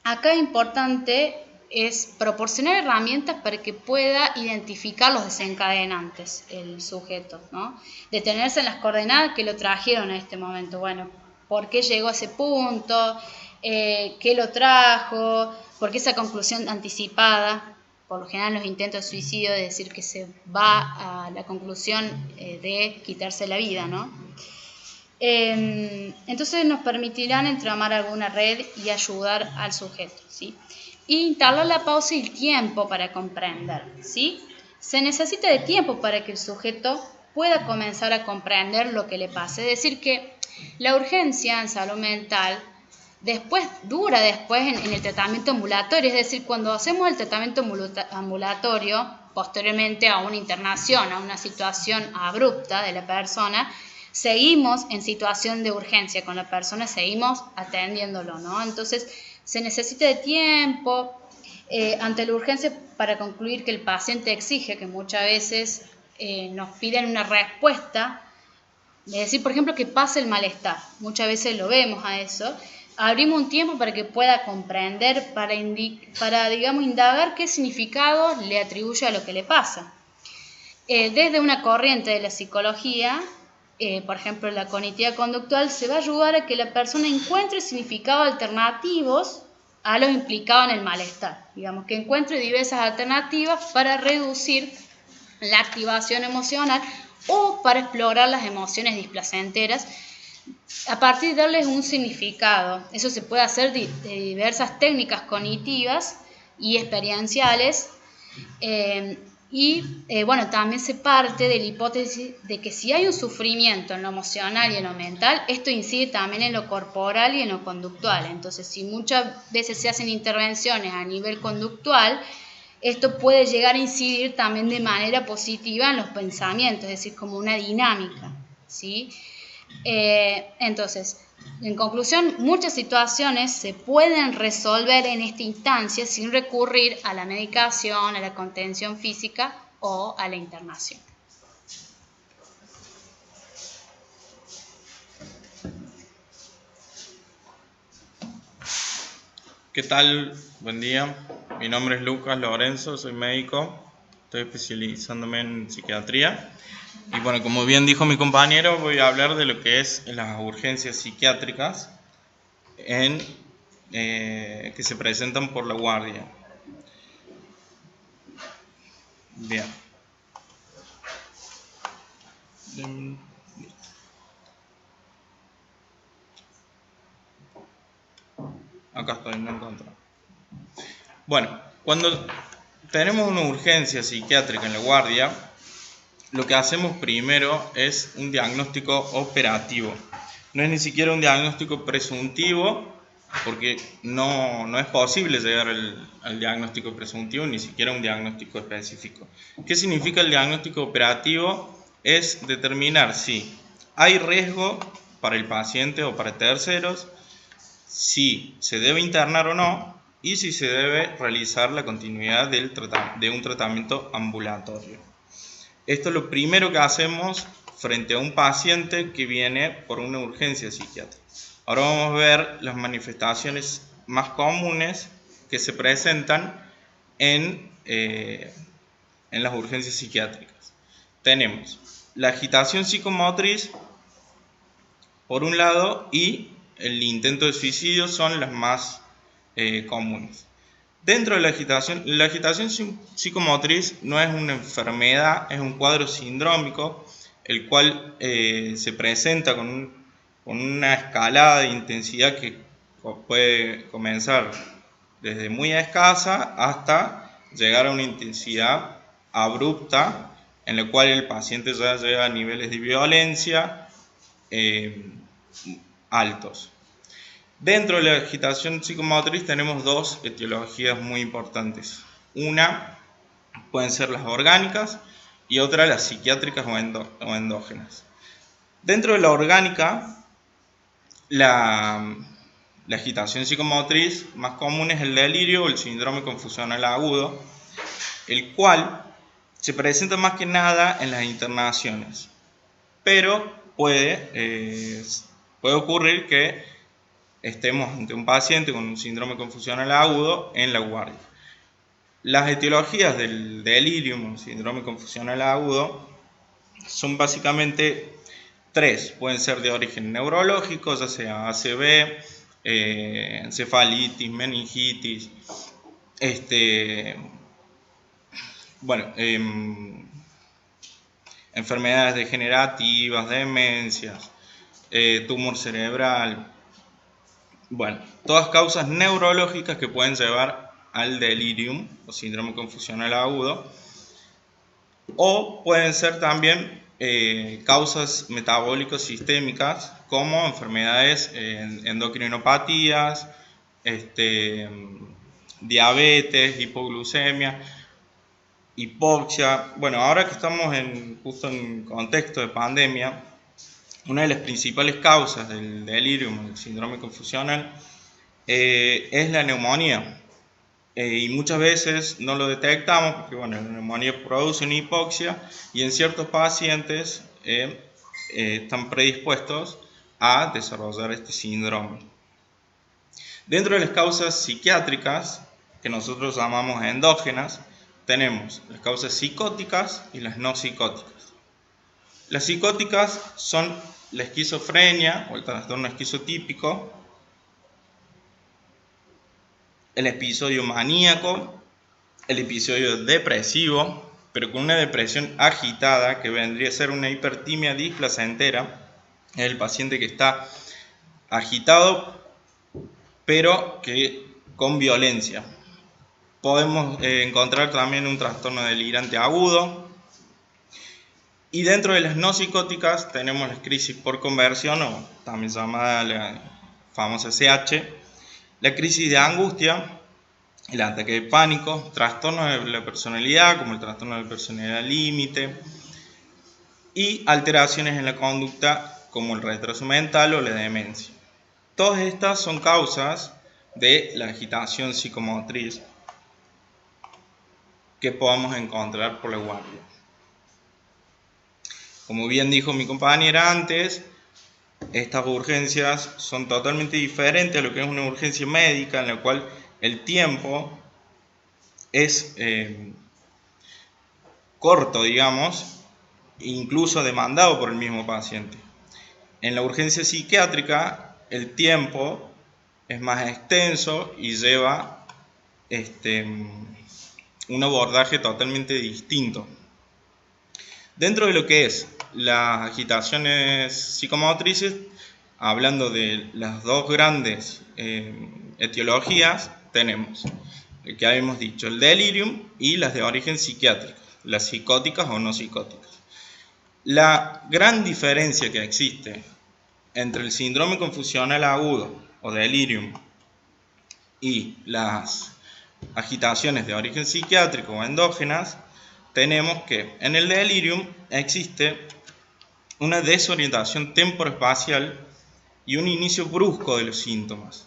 Acá importante es proporcionar herramientas para que pueda identificar los desencadenantes el sujeto, ¿no? Detenerse en las coordenadas que lo trajeron a este momento. Bueno, ¿por qué llegó a ese punto? ¿Qué lo trajo? ¿Por qué esa conclusión anticipada? Por lo general los intentos de suicidio es decir que se va a la conclusión de quitarse la vida, ¿no? Entonces nos permitirán entramar alguna red y ayudar al sujeto, ¿sí? Y instalar la pausa y el tiempo para comprender, ¿sí? Se necesita de tiempo para que el sujeto pueda comenzar a comprender lo que le pasa. Es decir, que la urgencia en salud mental dura después en el tratamiento ambulatorio. Es decir, cuando hacemos el tratamiento ambulatorio, posteriormente a una internación, a una situación abrupta de la persona, seguimos en situación de urgencia con la persona, seguimos atendiéndolo, ¿no? Entonces, se necesita de tiempo ante la urgencia para concluir que el paciente exige, que muchas veces nos piden una respuesta, es decir, por ejemplo, que pase el malestar. Muchas veces lo vemos a eso. Abrimos un tiempo para que pueda comprender, para digamos, indagar qué significado le atribuye a lo que le pasa. Desde una corriente de la psicología, por ejemplo, la cognitiva conductual, se va a ayudar a que la persona encuentre significados alternativos a los implicados en el malestar. Digamos, que encuentre diversas alternativas para reducir la activación emocional o para explorar las emociones displacenteras a partir de darles un significado. Eso se puede hacer de diversas técnicas cognitivas y experienciales. También se parte de la hipótesis de que si hay un sufrimiento en lo emocional y en lo mental, esto incide también en lo corporal y en lo conductual. Entonces, si muchas veces se hacen intervenciones a nivel conductual, esto puede llegar a incidir también de manera positiva en los pensamientos, es decir, como una dinámica, ¿sí? Entonces, en conclusión, muchas situaciones se pueden resolver en esta instancia sin recurrir a la medicación, a la contención física o a la internación. ¿Qué tal? Buen día. Mi nombre es Lucas Lorenzo, soy médico, estoy especializándome en psiquiatría. Y bueno, como bien dijo mi compañero, voy a hablar de lo que es las urgencias psiquiátricas que se presentan por la guardia. Bien. Acá estoy, no encuentro. Bueno, cuando tenemos una urgencia psiquiátrica en la guardia, lo que hacemos primero es un diagnóstico operativo. No es ni siquiera un diagnóstico presuntivo, porque no es posible llegar al diagnóstico presuntivo, ni siquiera un diagnóstico específico. ¿Qué significa el diagnóstico operativo? Es determinar si hay riesgo para el paciente o para terceros, si se debe internar o no, y si se debe realizar la continuidad de un tratamiento ambulatorio. Esto es lo primero que hacemos frente a un paciente que viene por una urgencia psiquiátrica. Ahora vamos a ver las manifestaciones más comunes que se presentan en las urgencias psiquiátricas. Tenemos la agitación psicomotriz, por un lado, y el intento de suicidio son las más comunes. Dentro de la agitación psicomotriz no es una enfermedad, es un cuadro sindrómico, el cual se presenta con una escalada de intensidad que puede comenzar desde muy escasa hasta llegar a una intensidad abrupta, en la cual el paciente ya llega a niveles de violencia altos. Dentro de la agitación psicomotriz tenemos dos etiologías muy importantes. Una pueden ser las orgánicas y otra las psiquiátricas o endógenas. Dentro de la orgánica, la agitación psicomotriz más común es el delirio o el síndrome confusional agudo, el cual se presenta más que nada en las internaciones, pero puede ocurrir que estemos ante un paciente con un síndrome confusional agudo en la guardia. Las etiologías del delirium o síndrome confusional agudo son básicamente tres. Pueden ser de origen neurológico, ya sea ACV, encefalitis, meningitis, enfermedades degenerativas, demencias, tumor cerebral. Bueno, todas causas neurológicas que pueden llevar al delirium o síndrome confusional agudo, o pueden ser también causas metabólicas sistémicas como enfermedades endocrinopatías, diabetes, hipoglucemia, hipoxia. Bueno, ahora que estamos justo en contexto de pandemia, una de las principales causas del delirium, del síndrome confusional, es la neumonía. Y muchas veces no lo detectamos porque la neumonía produce una hipoxia y en ciertos pacientes están predispuestos a desarrollar este síndrome. Dentro de las causas psiquiátricas, que nosotros llamamos endógenas, tenemos las causas psicóticas y las no psicóticas. Las psicóticas son la esquizofrenia o el trastorno esquizotípico, el episodio maníaco, el episodio depresivo, pero con una depresión agitada que vendría a ser una hipertimia displacentera. Es el paciente que está agitado, pero que con violencia. Podemos encontrar también un trastorno delirante agudo. Y dentro de las no psicóticas tenemos las crisis por conversión, o también llamada la famosa SH, la crisis de angustia, el ataque de pánico, trastornos de la personalidad como el trastorno de la personalidad límite y alteraciones en la conducta como el retraso mental o la demencia. Todas estas son causas de la agitación psicomotriz que podamos encontrar por la guardia. Como bien dijo mi compañera antes, estas urgencias son totalmente diferentes a lo que es una urgencia médica, en la cual el tiempo es corto, digamos, incluso demandado por el mismo paciente. En la urgencia psiquiátrica, el tiempo es más extenso y lleva un abordaje totalmente distinto. Dentro de lo que es las agitaciones psicomotrices, hablando de las dos grandes etiologías, tenemos el que habíamos dicho, el delirium, y las de origen psiquiátrico, las psicóticas o no psicóticas. La gran diferencia que existe entre el síndrome confusional agudo o delirium y las agitaciones de origen psiquiátrico o endógenas, tenemos que en el delirium existe una desorientación temporoespacial y un inicio brusco de los síntomas.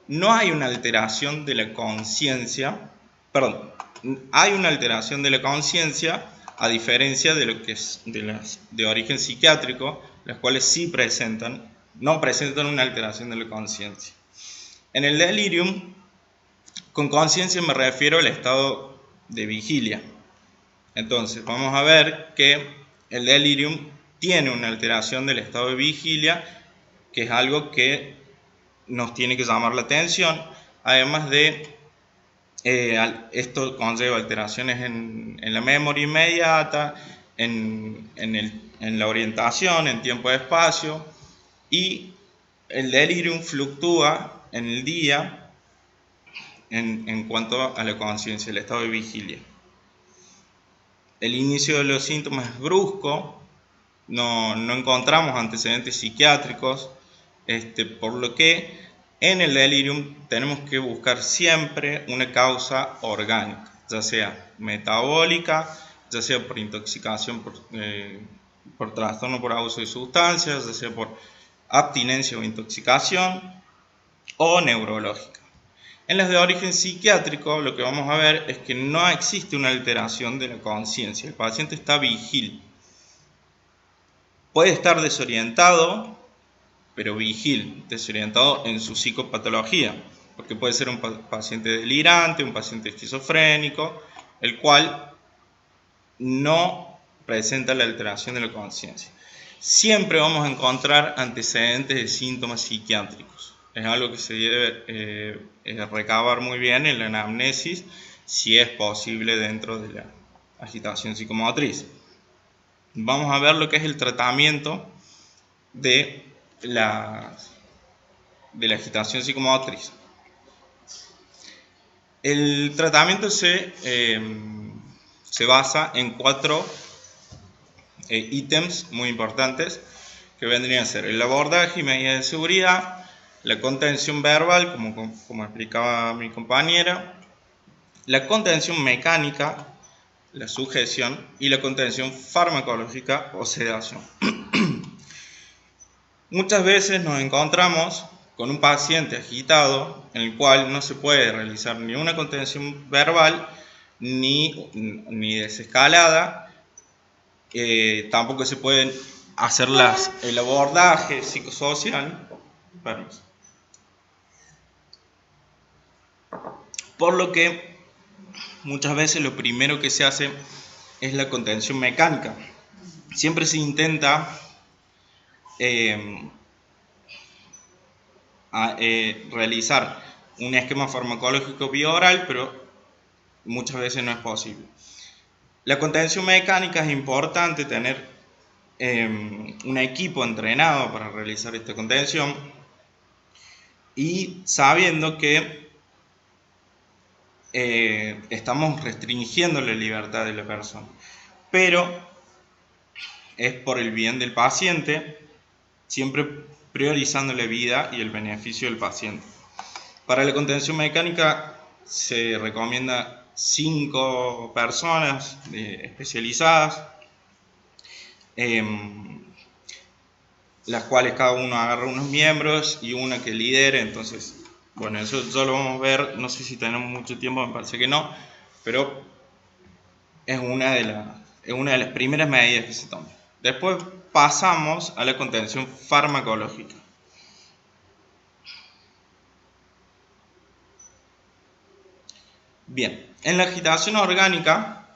No hay una alteración de la conciencia, hay una alteración de la conciencia a diferencia de lo que es de las de origen psiquiátrico, las cuales sí no presentan una alteración de la conciencia. En el delirium, con conciencia me refiero al estado de vigilia. Entonces, vamos a ver que el delirium tiene una alteración del estado de vigilia, que es algo que nos tiene que llamar la atención, además de Esto conlleva alteraciones en la memoria inmediata, en la orientación, en tiempo y espacio, y el delirium fluctúa en el día en cuanto a la conciencia, el estado de vigilia. El inicio de los síntomas es brusco, no encontramos antecedentes psiquiátricos, por lo que en el delirium tenemos que buscar siempre una causa orgánica, ya sea metabólica, ya sea por intoxicación, por trastorno por abuso de sustancias, ya sea por abstinencia o intoxicación, o neurológica. En las de origen psiquiátrico lo que vamos a ver es que no existe una alteración de la conciencia, el paciente está vigil. Puede estar desorientado, pero vigil, desorientado en su psicopatología, porque puede ser un paciente delirante, un paciente esquizofrénico, el cual no presenta la alteración de la conciencia. Siempre vamos a encontrar antecedentes de síntomas psiquiátricos. Es algo que se debe recabar muy bien en la anamnesis, si es posible dentro de la agitación psicomotriz. Vamos a ver lo que es el tratamiento de la agitación psicomotriz. El tratamiento se basa en 4 ítems muy importantes, que vendrían a ser el abordaje y medidas de seguridad, la contención verbal, como explicaba mi compañera, la contención mecánica, la sujeción, y la contención farmacológica o sedación. Muchas veces nos encontramos con un paciente agitado en el cual no se puede realizar ni una contención verbal ni desescalada, tampoco se pueden hacer el abordaje psicosocial, por lo que muchas veces lo primero que se hace es la contención mecánica. Siempre se intenta realizar un esquema farmacológico bioral, pero muchas veces no es posible. La contención mecánica es importante tener un equipo entrenado para realizar esta contención y sabiendo que estamos restringiendo la libertad de la persona, pero es por el bien del paciente, siempre priorizando la vida y el beneficio del paciente. Para la contención mecánica se recomienda 5 personas especializadas, las cuales cada uno agarra unos miembros y una que lidere. Entonces, bueno, eso ya lo vamos a ver, no sé si tenemos mucho tiempo, me parece que no, pero es una de las primeras medidas que se toman. Después pasamos a la contención farmacológica. Bien, en la agitación orgánica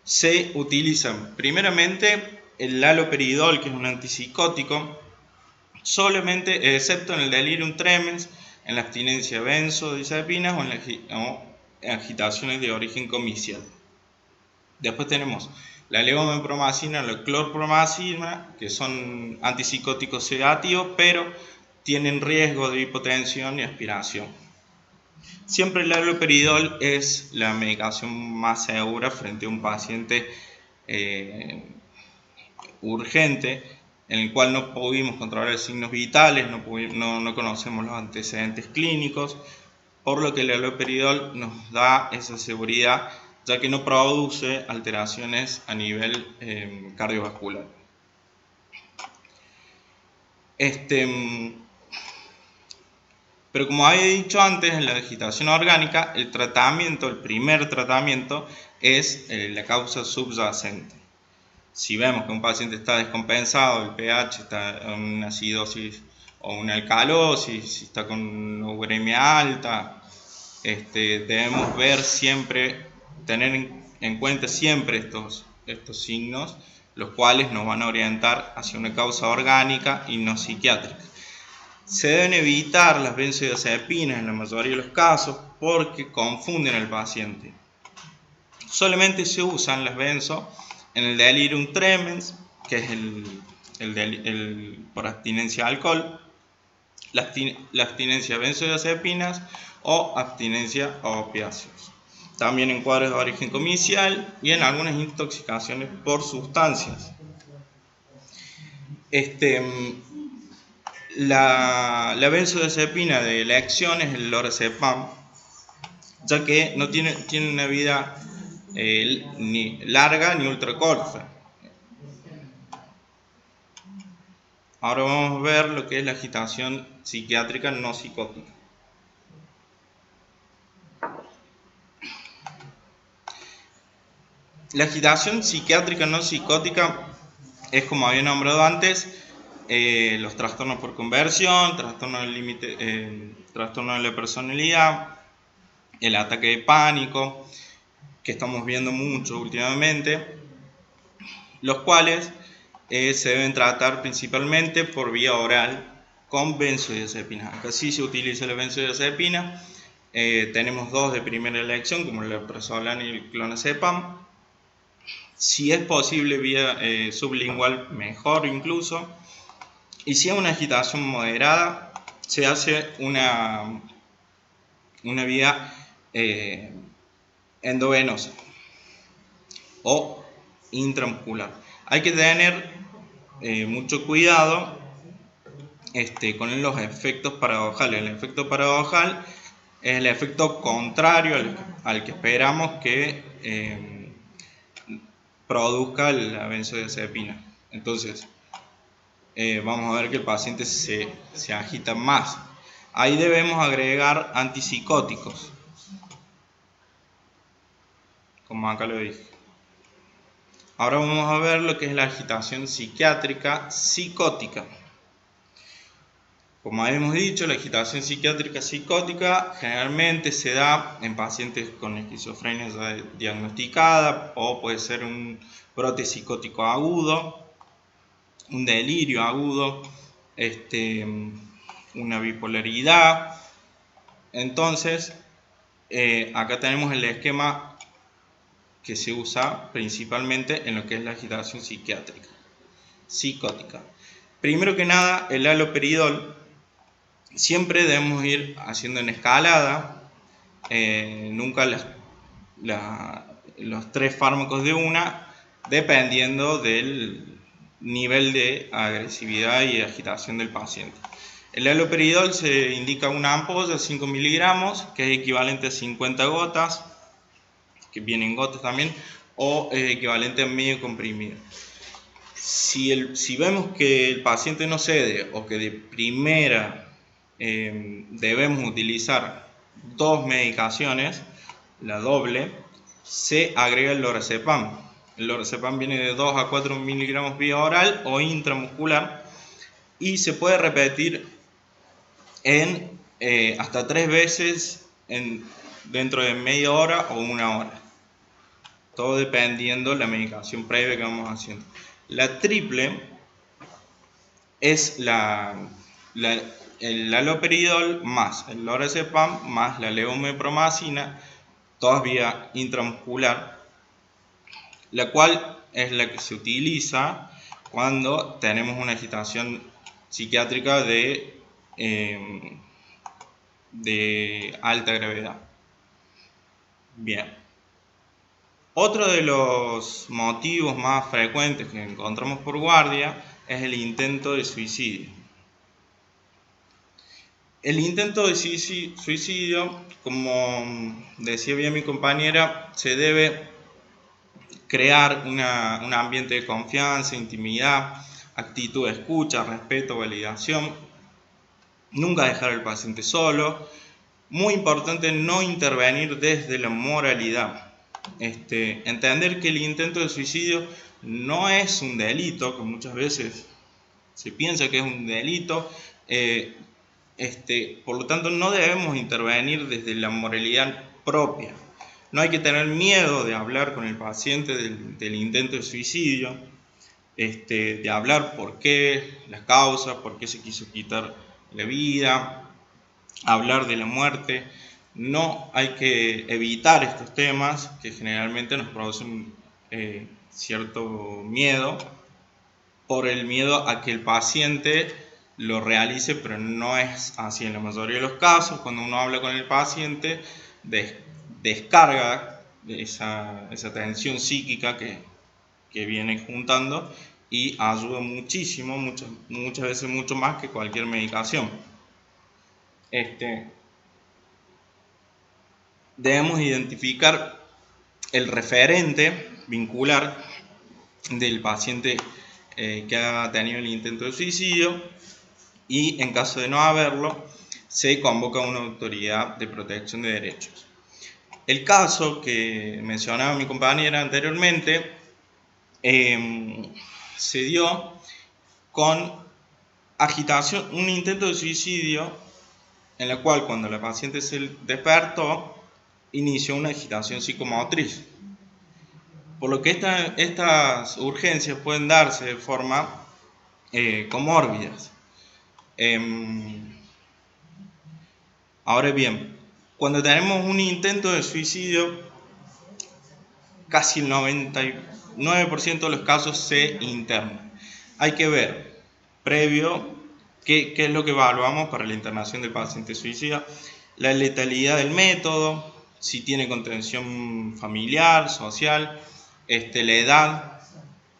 se utiliza primeramente el haloperidol, que es un antipsicótico, solamente, excepto en el delirium tremens, en la abstinencia de benzodiazepinas o en agitaciones de origen comicial. Después tenemos la levomepromacina, la clorpromacina, que son antipsicóticos sedativos, pero tienen riesgo de hipotensión y aspiración. Siempre el haloperidol es la medicación más segura frente a un paciente urgente, en el cual no pudimos controlar signos vitales, no conocemos los antecedentes clínicos, por lo que el haloperidol nos da esa seguridad, ya que no produce alteraciones a nivel cardiovascular. Pero como había dicho antes, en la agitación orgánica, el primer tratamiento es la causa subyacente. Si vemos que un paciente está descompensado, el pH está en una acidosis o una alcalosis, si está con una uremia alta, debemos ver siempre, tener en cuenta siempre estos signos, los cuales nos van a orientar hacia una causa orgánica y no psiquiátrica. Se deben evitar las benzodiazepinas en la mayoría de los casos porque confunden al paciente. Solamente se usan las benzo en el delirium tremens, que es por abstinencia al alcohol, la abstinencia a benzodiazepinas o abstinencia a opiáceos. También en cuadros de origen comicial y en algunas intoxicaciones por sustancias. La benzodiazepina de elección es el lorazepam, ya que no tiene una vida ni larga ni ultracorta. Ahora vamos a ver lo que es la agitación psiquiátrica no psicótica. La agitación psiquiátrica no psicótica es, como había nombrado antes, los trastornos por conversión, trastornos del límite, trastorno de la personalidad, el ataque de pánico, que estamos viendo mucho últimamente, los cuales se deben tratar principalmente por vía oral con benzodiazepinas. Acá sí se utiliza la benzodiazepina. Tenemos dos de primera elección, como el alprazolam y el clonazepam. Si es posible vía sublingual, mejor incluso. Y si es una agitación moderada, se hace una vía endovenosa o intramuscular. Hay que tener mucho cuidado con los efectos paradojales. El efecto paradojal es el efecto contrario al que esperamos que produzca la benzodiazepina. Entonces, vamos a ver que el paciente se agita más. Ahí debemos agregar antipsicóticos, como acá lo dije. Ahora vamos a ver lo que es la agitación psiquiátrica psicótica. Como habíamos dicho, la agitación psiquiátrica psicótica generalmente se da en pacientes con esquizofrenia ya diagnosticada, o puede ser un brote psicótico agudo, un delirio agudo, una bipolaridad. Entonces, acá tenemos el esquema que se usa principalmente en lo que es la agitación psiquiátrica psicótica. Primero que nada, el haloperidol siempre debemos ir haciendo en escalada, nunca los 3 fármacos de una, dependiendo del nivel de agresividad y agitación del paciente. El haloperidol se indica una ampolla de 5 miligramos, que es equivalente a 50 gotas, que vienen gotas también, o es equivalente a medio comprimido. Si vemos que el paciente no cede o que de primera debemos utilizar 2 medicaciones, la doble, se agrega el lorazepam. El lorazepam viene de 2 a 4 miligramos vía oral o intramuscular y se puede repetir hasta 3 veces dentro de media hora o 1 hora. Todo dependiendo de la medicación previa que vamos haciendo. La triple es el haloperidol más el lorazepam más la levomepromacina, todas vía intramuscular, la cual es la que se utiliza cuando tenemos una agitación psiquiátrica de alta gravedad. Bien. Otro de los motivos más frecuentes que encontramos por guardia es el intento de suicidio. El intento de suicidio, como decía bien mi compañera, se debe crear un ambiente de confianza, intimidad, actitud de escucha, respeto, validación. Nunca dejar al paciente solo. Muy importante no intervenir desde la moralidad. Entender que el intento de suicidio no es un delito, que muchas veces se piensa que es un delito, por lo tanto no debemos intervenir desde la moralidad propia. No hay que tener miedo de hablar con el paciente del intento de suicidio, de hablar por qué, las causas, por qué se quiso quitar la vida, hablar de la muerte. No hay que evitar estos temas que generalmente nos producen cierto miedo, por el miedo a que el paciente lo realice, pero no es así en la mayoría de los casos. Cuando uno habla con el paciente, descarga esa tensión psíquica que viene juntando y ayuda muchísimo, muchas veces mucho más que cualquier medicación. Debemos identificar el referente vincular del paciente que ha tenido el intento de suicidio, y en caso de no haberlo, se convoca a una autoridad de protección de derechos. El caso que mencionaba mi compañera anteriormente se dio con agitación, un intento de suicidio en la cual, cuando la paciente se despertó, inició una agitación psicomotriz. Por lo que estas urgencias pueden darse de forma comórbidas. Ahora bien, cuando tenemos un intento de suicidio, casi el 99% de los casos se internan. Hay que ver previo qué es lo que evaluamos para la internación del paciente suicida: la letalidad del método, si tiene contención familiar, social, la edad,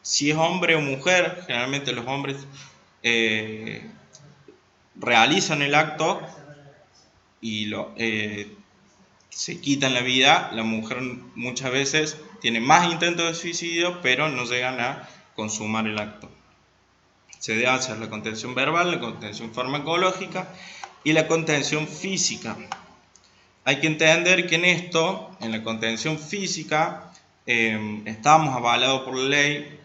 si es hombre o mujer. Generalmente los hombres realizan el acto y se quitan la vida. La mujer muchas veces tiene más intentos de suicidio, pero no llegan a consumar el acto. Se debe hacer la contención verbal, la contención farmacológica y la contención física. Hay que entender que en la contención física, estamos avalados por la ley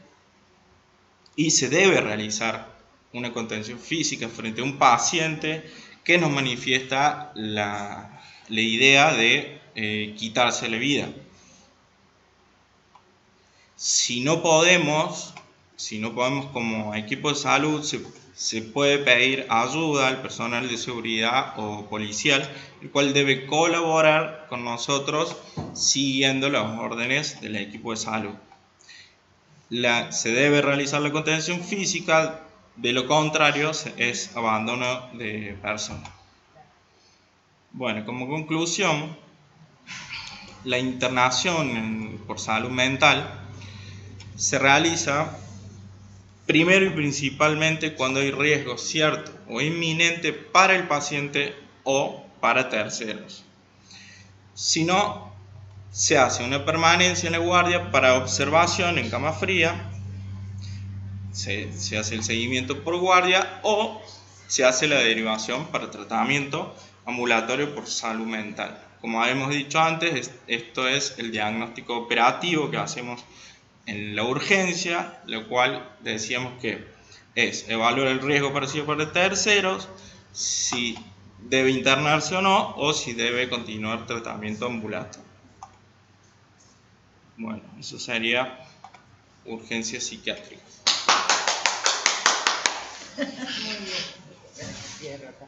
y se debe realizar una contención física frente a un paciente que nos manifiesta la idea de quitarse la vida. Si no podemos como equipo de salud, se puede pedir ayuda al personal de seguridad o policial, el cual debe colaborar con nosotros siguiendo las órdenes del equipo de salud. Se debe realizar la contención física, de lo contrario es abandono de persona. Bueno, como conclusión, la internación por salud mental se realiza primero y principalmente cuando hay riesgo cierto o inminente para el paciente o para terceros. Si no, se hace una permanencia en la guardia para observación en cama fría, se hace el seguimiento por guardia o se hace la derivación para tratamiento ambulatorio por salud mental. Como hemos dicho antes, esto es el diagnóstico operativo que hacemos en la urgencia, lo cual decíamos que es evaluar el riesgo parecido por terceros, si debe internarse o no, o si debe continuar tratamiento ambulatorio. Bueno, eso sería urgencia psiquiátrica. Muy bien. Cierra acá.